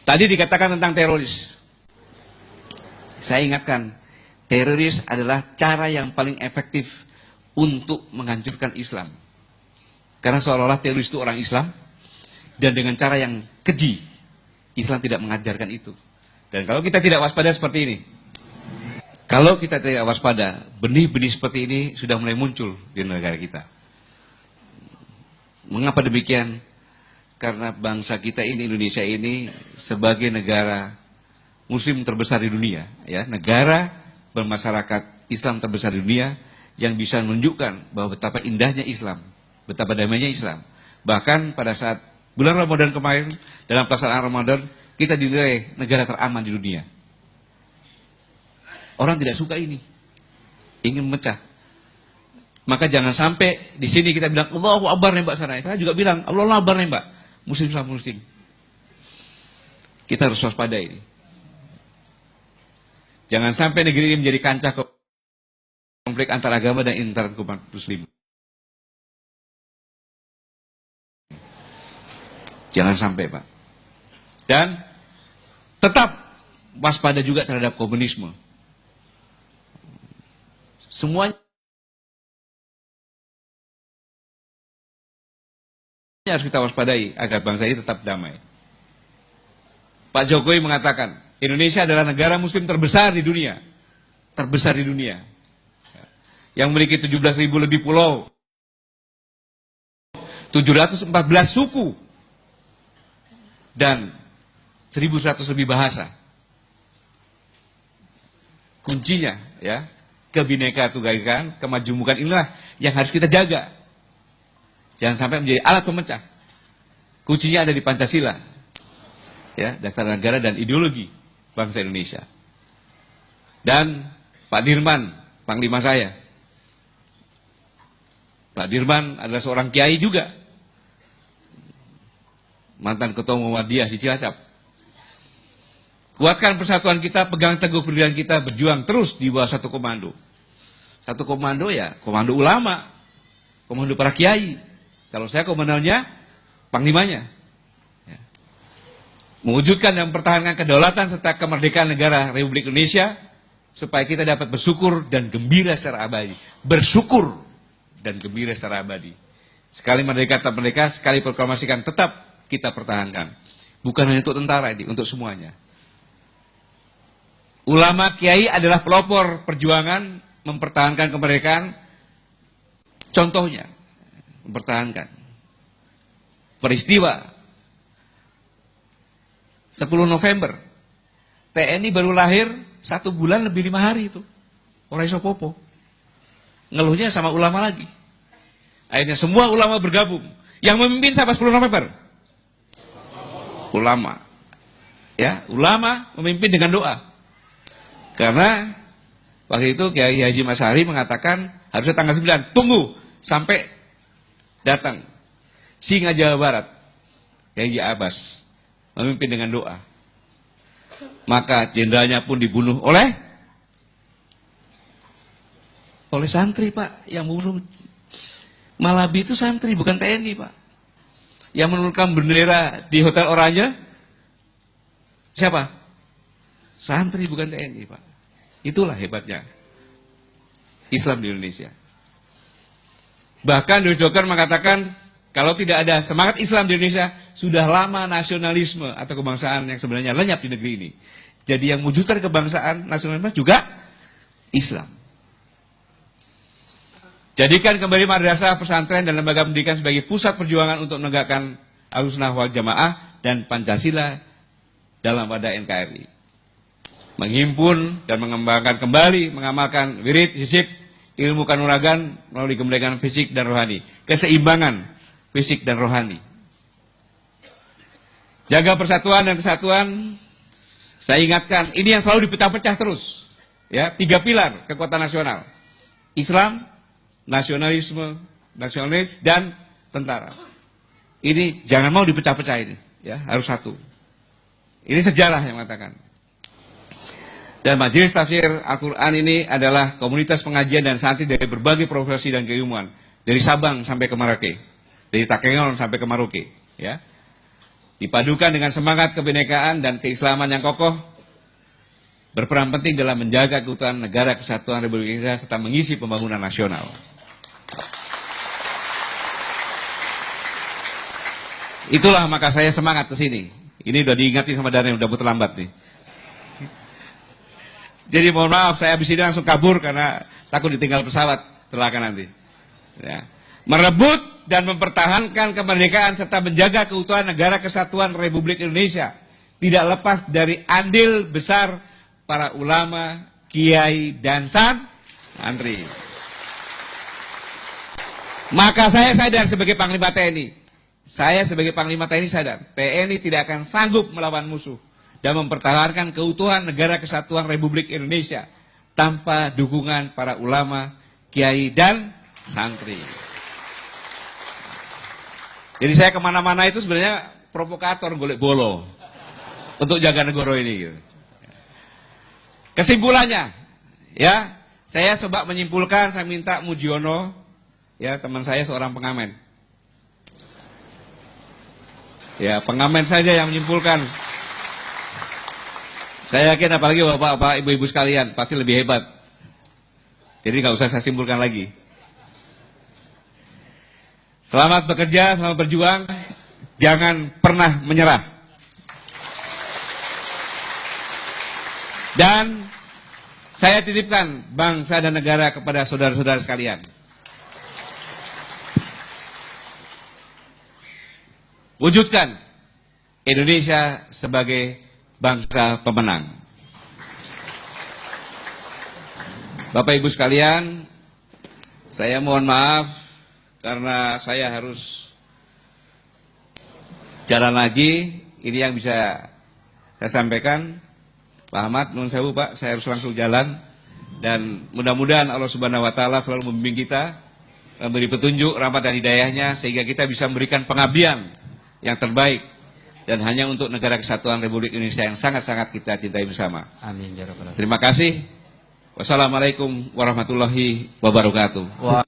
Tadi dikatakan tentang teroris. Saya ingatkan, teroris adalah cara yang paling efektif untuk menghancurkan Islam. Karena seolah-olah teroris itu orang Islam, dan dengan cara yang keji, Islam tidak mengajarkan itu. Dan kalau kita tidak waspada seperti ini, kalau kita tidak waspada, benih-benih seperti ini sudah mulai muncul di negara kita. Mengapa demikian? Karena bangsa kita ini, Indonesia ini, sebagai negara Muslim terbesar di dunia, ya, negara bermasyarakat Islam terbesar di dunia, yang bisa menunjukkan bahwa betapa indahnya Islam, betapa damainya Islam. Bahkan pada saat bulan Ramadan kemarin, dalam pelaksanaan Ramadan, kita dinilai negara teraman di dunia. Orang tidak suka ini, ingin memecah. Maka jangan sampai di sini kita bilang Allahu Akbar nembak sana. Saya juga bilang Allahu Akbar nembak. Muslim sama Muslim. Kita harus waspada ini. Jangan sampai negeri ini menjadi kancah konflik antar agama dan antar umat Muslim. Jangan sampai, Pak. Dan tetap waspada juga terhadap komunisme. Semuanya harus kita waspadai agar bangsa ini tetap damai. Pak Jokowi mengatakan, Indonesia adalah negara Muslim terbesar di dunia. Terbesar di dunia. Yang memiliki 17.000 lebih pulau. 714 suku. Dan 1.100 lebih bahasa. Kuncinya, ya, kebineka-tunggakan, kemajumukan inilah yang harus kita jaga. Jangan sampai menjadi alat pemecah. Kuncinya ada di Pancasila, ya, dasar negara dan ideologi bangsa Indonesia. Dan Pak Dirman, Panglima saya. Pak Dirman adalah seorang kiai juga, mantan ketua Muhammadiyah di Cilacap. Kuatkan persatuan kita, pegang teguh pendirian kita, berjuang terus di bawah satu komando. Satu komando, ya, komando ulama, komando para kiai. Kalau saya komandonya, panglimanya. Ya. Mewujudkan dan mempertahankan kedaulatan serta kemerdekaan negara Republik Indonesia, supaya kita dapat bersyukur dan gembira secara abadi. Bersyukur dan gembira secara abadi. Sekali merdeka tetap merdeka, sekali proklamasikan tetap kita pertahankan. Bukan hanya untuk tentara ini, untuk semuanya. Ulama kiai adalah pelopor perjuangan mempertahankan kemerdekaan. Contohnya, mempertahankan peristiwa 10 November TNI baru lahir 1 bulan lebih 5 hari itu. Orang iso popo. Ngeluhnya sama ulama lagi. Akhirnya semua ulama bergabung. Yang memimpin siapa 10 November? Ulama. Ya, ulama memimpin dengan doa. Karena waktu itu Kiai Haji Masari mengatakan harusnya tanggal 9. Tunggu sampai datang Singa Jawa Barat, Kiai Abbas, memimpin dengan doa. Maka jenderalnya pun dibunuh oleh santri, Pak. Yang bunuh Malabi itu santri, bukan TNI, Pak. Yang menurunkan bendera di Hotel Oranye siapa? Santri, bukan TNI, Pak. Itulah hebatnya Islam di Indonesia. Bahkan Doris Dokter mengatakan, kalau tidak ada semangat Islam di Indonesia, sudah lama nasionalisme atau kebangsaan yang sebenarnya lenyap di negeri ini. Jadi yang mewujudkan kebangsaan nasionalisme juga Islam. Jadikan kembali madrasah, pesantren, dan lembaga pendidikan sebagai pusat perjuangan untuk menegakkan Ahlussunnah wal Jamaah dan Pancasila dalam wadah NKRI. Menghimpun dan mengembangkan kembali, mengamalkan wirid, hizib, ilmu kanuragan melalui kemerdekaan fisik dan rohani. Keseimbangan fisik dan rohani. Jaga persatuan dan kesatuan. Saya ingatkan, ini yang selalu dipecah-pecah terus. Ya, 3 pilar kekuatan nasional. Islam, nasionalisme, nasionalis, dan tentara. Ini jangan mau dipecah-pecah ini. Ya, harus satu. Ini sejarah yang mengatakan. Dan Majelis Tafsir Al-Quran ini adalah komunitas pengajian dan santri dari berbagai profesi dan keilmuan. Dari Sabang sampai ke Merauke. Dari Takengon sampai ke Merauke. Ya. dipadukan dengan semangat kebinekaan dan keislaman yang kokoh, berperan penting dalam menjaga keutuhan negara kesatuan Republik Indonesia serta mengisi pembangunan nasional. Itulah maka saya semangat ke sini. Ini udah diingatin sama Daniel, udah terlambat nih. Jadi mohon maaf, saya habis ini langsung kabur karena takut ditinggal pesawat celaka nanti. Ya. Merebut dan mempertahankan kemerdekaan serta menjaga keutuhan negara kesatuan Republik Indonesia tidak lepas dari andil besar para ulama, kiai, dan santri. Maka saya sadar sebagai Panglima TNI, sadar, TNI tidak akan sanggup melawan musuh dan mempertahankan keutuhan negara kesatuan Republik Indonesia tanpa dukungan para ulama, kiai, dan santri. Jadi saya kemana-mana itu sebenarnya provokator, golek bolo untuk jaga negara ini. Gitu. Kesimpulannya, ya, saya coba menyimpulkan, saya minta Mujiono, ya teman saya seorang pengamen. Ya, pengamen saja yang menyimpulkan. Saya yakin apalagi bapak-bapak, ibu-ibu sekalian pasti lebih hebat. Jadi nggak usah saya simpulkan lagi. Selamat bekerja, selamat berjuang, jangan pernah menyerah. Dan saya titipkan bangsa dan negara kepada saudara-saudara sekalian. Wujudkan Indonesia sebagai bangsa pemenang. Bapak Ibu sekalian, saya mohon maaf karena saya harus jalan lagi. Ini yang bisa saya sampaikan. Pak Ahmad, nuhun sewu Pak, saya harus langsung jalan. Dan mudah-mudahan Allah Subhanahu wa Ta'ala selalu membimbing kita, memberi petunjuk, rahmat dan hidayahnya, sehingga kita bisa memberikan pengabdian yang terbaik dan hanya untuk negara kesatuan Republik Indonesia yang sangat-sangat kita cintai bersama. Amin ya rabbal alamin. Terima kasih. Wassalamualaikum warahmatullahi wabarakatuh.